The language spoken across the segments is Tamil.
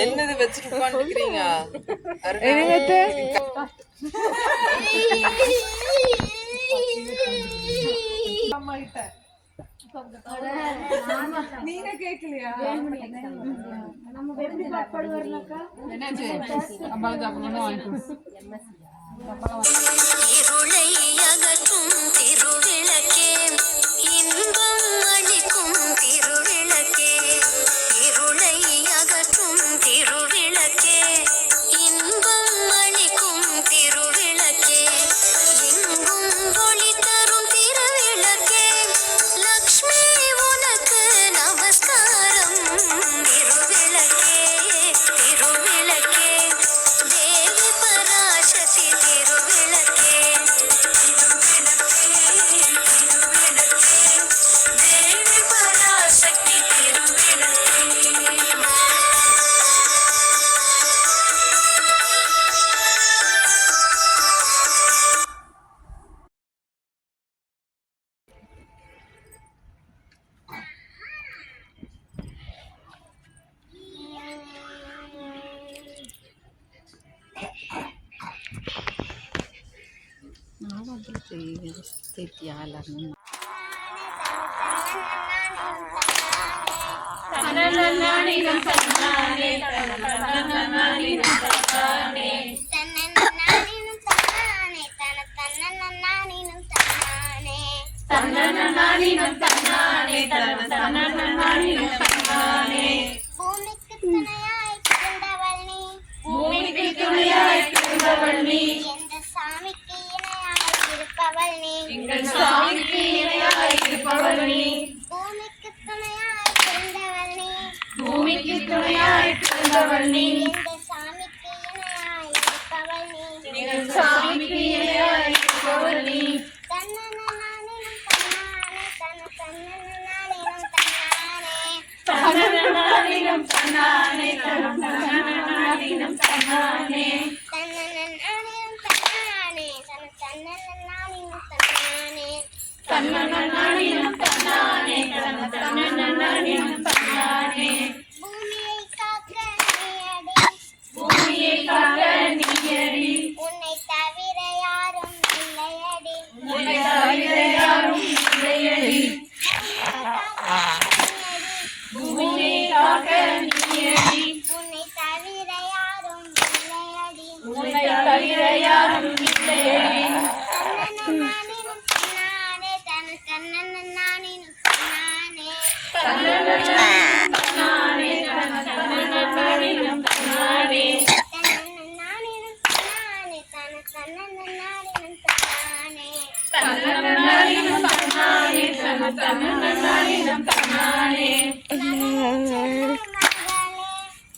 என்னது வச்சுட்டு உட்காந்துக்கிறீங்க? நீங்க கேக்கலையா? இருளை அகற்றும் திருவிளக்கே, இன்பம் அளிக்கும் திருவிளக்கே, இருளை அகற்றும் திருவிளக்கே, இன்பம் அளிக்கும் திருவிளக்கே, எங்கும் ஒளி தரும் திருவிளக்கே, லக்ஷ்மி உனக்கு நமஸ்காரம். திருவிளக்கே திருவிளக்கே, தேவி பராசக்தி திருவிளக்கே, தேவி பராசக்தி திருவிளக்கே. பூமிக்கு துணையாய் பிறந்தவள் நீ, எங்கள் சாமிக்கு இணையாய் இருப்பவள் நீ, எங்கள் சாமிக்கு இணையாய் இருப்பவள் நீ, பூமிக்கு துணையாய் பிறந்தவள் நீ, பூமிக்கு துணையாய் பிறந்தவள் நீ, எங்கள் சாமிக்கு இணையாய் இருப்பவள் நீ, எங்கள் சாமிக்கு இணையாய் இருப்பவள் நீ. தன்னனனானினம் தன்னானே, தன்னனனானினம் தன்னானே, தன்னனனானினம் தன்னானே, தன்னனனானினம் தன்னானே, தன்னனனானினம் தன்னானே, தன்னனனானினம் தன்னானே, யாரும் இல்லையடி நானே தன கண்ணன் நானே நானே நானே நானினம் நானே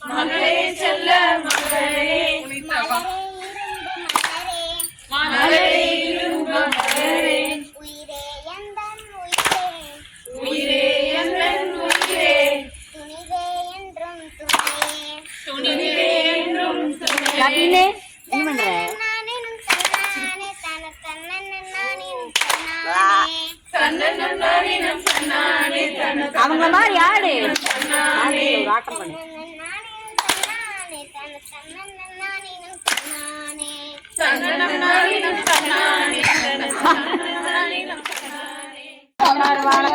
மகளே செல்ல மகளே மகளே இரும்ப மகளே உயிரே எந்தன் உயிரே துணிவே என்றும் துணையே அவங்க மாதிரி ஆடு ஆட்டம் பண்ணு வாழ